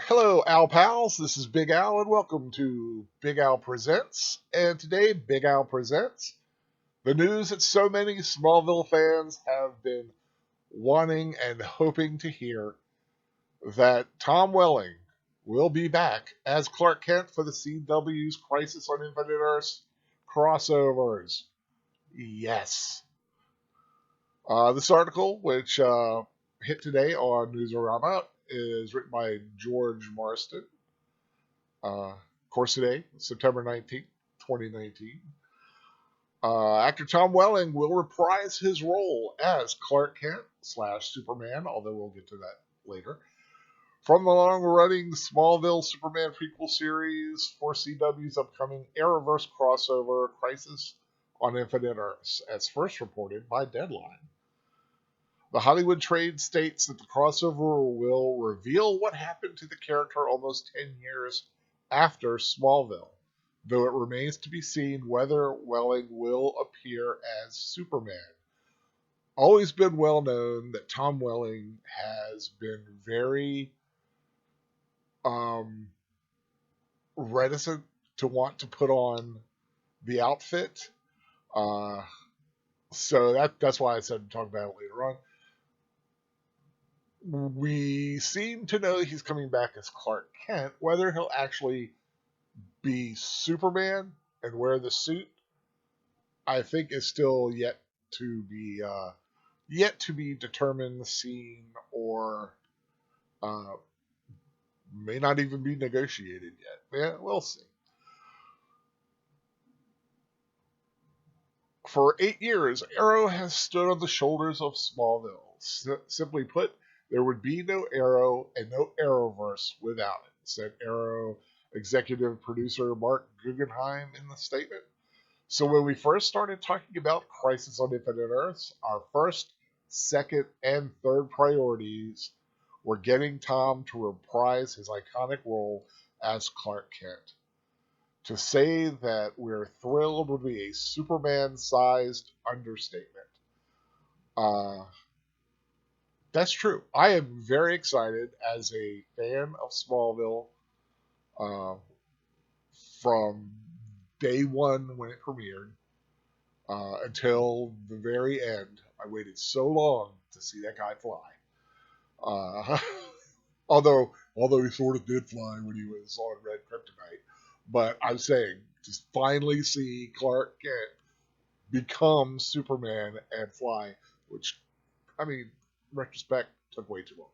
Hello, Al Pals. This is Big Al, and welcome to Big Al Presents. And today, Big Al presents the news that so many Smallville fans have been wanting and hoping to hear that Tom Welling will be back as Clark Kent for the CW's Crisis on Infinite Earths crossovers. Yes. This article, which hit today on Newsarama, is written by George Marston. Of course, today, September 19th, 2019. Actor Tom Welling will reprise his role as Clark Kent slash Superman, although we'll get to that later, from the long-running Smallville Superman prequel series for CW's upcoming Arrowverse crossover Crisis on Infinite Earths, as first reported by Deadline. The Hollywood Trade states that the crossover will reveal what happened to the character almost 10 years after Smallville, though it remains to be seen whether Welling will appear as Superman. Always been well known that Tom Welling has been very reticent to want to put on the outfit. So that's why I said to talk about it later on. We seem to know he's coming back as Clark Kent. Whether he'll actually be Superman and wear the suit, I think is still yet to be determined, seen, or may not even be negotiated yet. Yeah, we'll see. For 8 years, Arrow has stood on the shoulders of Smallville. Simply put, there would be no Arrow and no Arrowverse without it, said Arrow executive producer Mark Guggenheim in the statement. So when we first started talking about Crisis on Infinite Earths, our first, second, and third priorities were getting Tom to reprise his iconic role as Clark Kent. To say that we're thrilled would be a Superman-sized understatement. That's true. I am very excited as a fan of Smallville from day one when it premiered until the very end. I waited so long to see that guy fly. Although he sort of did fly when he was on Red Kryptonite. But I'm saying, just finally see Clark Kent become Superman and fly, which, I mean, retrospect, took way too long.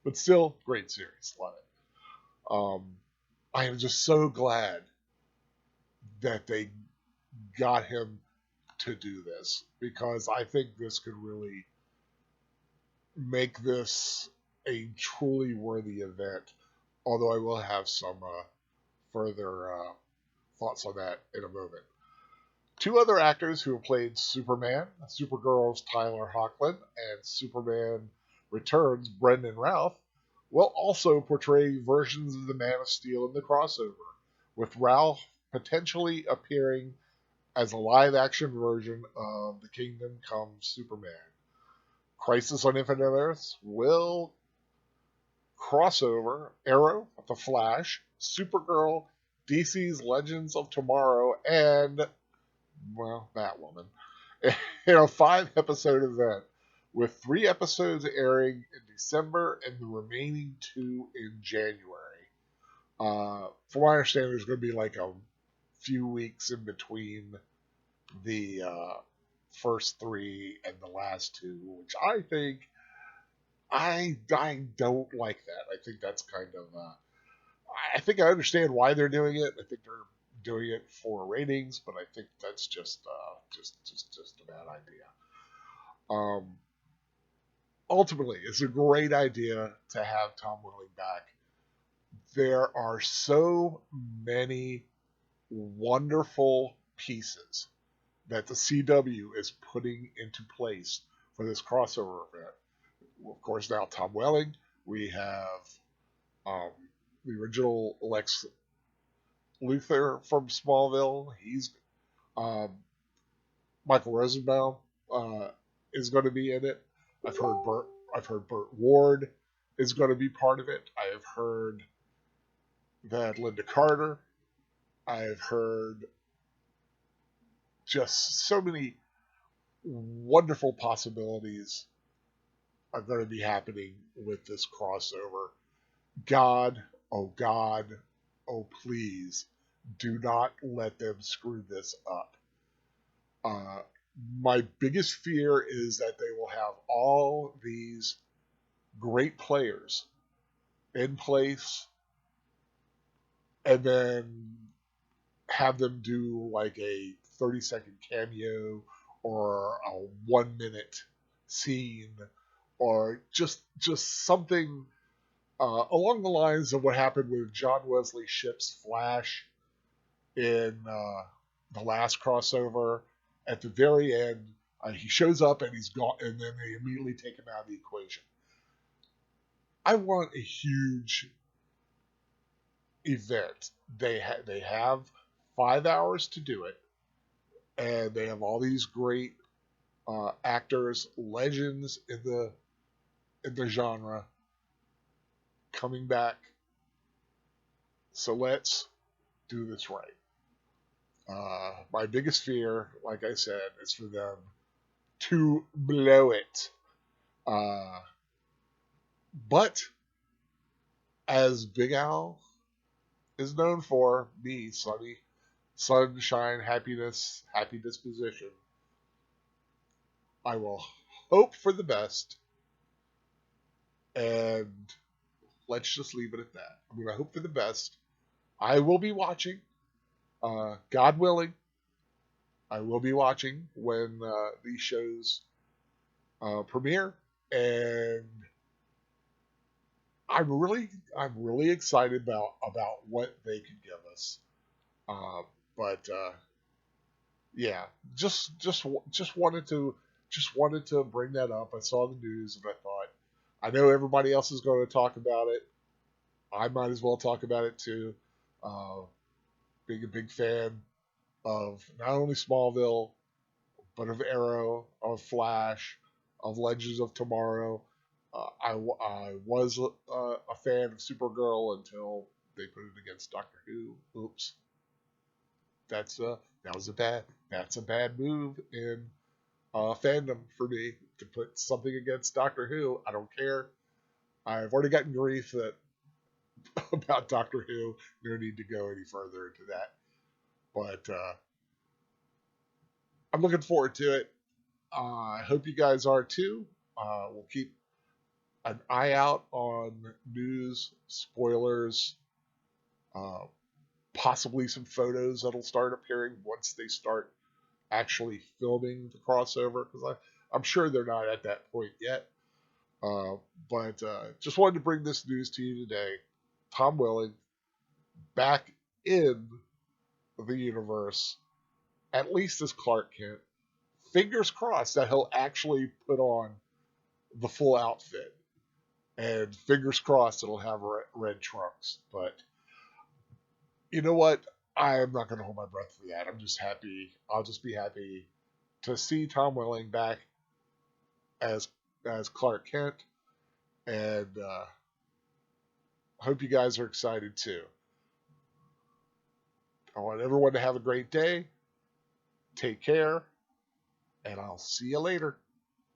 But still, great series. Love it. I am just so glad that they got him to do this, because I think this could really make this a truly worthy event, although I will have some further thoughts on that in a moment. Two other actors who have played Superman, Supergirl's Tyler Hoechlin, and Superman Returns' Brendan Routh, will also portray versions of the Man of Steel in the crossover, with Routh potentially appearing as a live-action version of the Kingdom Come Superman. Crisis on Infinite Earths will crossover Arrow, The Flash, Supergirl, DC's Legends of Tomorrow, and, well, Batwoman, in a 5-episode event, with 3 episodes airing in December and the remaining 2 in January. From what I understand, there's going to be like a few weeks in between the first 3 and the last 2, which I think I don't like that. I think that's kind of I think I understand why they're doing it. I think they're doing it for ratings, but I think that's just a bad idea. Ultimately, it's a great idea to have Tom Welling back. There are so many wonderful pieces that the CW is putting into place for this crossover event. Of course, now Tom Welling. We have the original Lex Luthor from Smallville. He's Michael Rosenbaum is going to be in it. I've heard Burt Ward is going to be part of it. I have heard that Linda Carter. I've heard just so many wonderful possibilities are going to be happening with this crossover. God, God, oh please, do not let them screw this up. Uh, my biggest fear is that they will have all these great players in place and then have them do like a 30-second cameo or a 1 minute scene or just something along the lines of what happened with John Wesley Shipp's Flash in the last crossover. At the very end, he shows up and he's gone, and then they immediately take him out of the equation. I want a huge event. They have 5 hours to do it, and they have all these great actors, legends in the genre coming back. So let's do this right. My biggest fear, like I said, is for them to blow it. But as Big Al is known for, me, sunny, sunshine, happiness, happy disposition, I will hope for the best, and let's just leave it at that. I'm going to hope for the best. I will be watching, God willing. I will be watching when these shows premiere, and I'm really excited about what they could give us. But yeah, just wanted to bring that up. I saw the news and I thought, I know everybody else is going to talk about it. I might as well talk about it too. Being a big fan of not only Smallville, but of Arrow, of Flash, of Legends of Tomorrow. I was a fan of Supergirl until they put it against Doctor Who. Oops, that's a bad move in fandom for me to put something against Doctor Who. I don't care. I've already gotten grief that about Doctor Who. No need to go any further into that. But I'm looking forward to it. I hope you guys are too. We'll keep an eye out on news, spoilers, uh, possibly some photos that'll start appearing once they start actually filming the crossover, because I'm sure they're not at that point yet. Uh, but just wanted to bring this news to you today. Tom Welling back in the universe, at least as Clark Kent. Fingers crossed that he'll actually put on the full outfit. And fingers crossed it'll have red trunks. But you know what? I am not going to hold my breath for that. I'm just happy. I'll just be happy to see Tom Welling back as Clark Kent. And hope you guys are excited too. I want everyone to have a great day. Take care. And I'll see you later.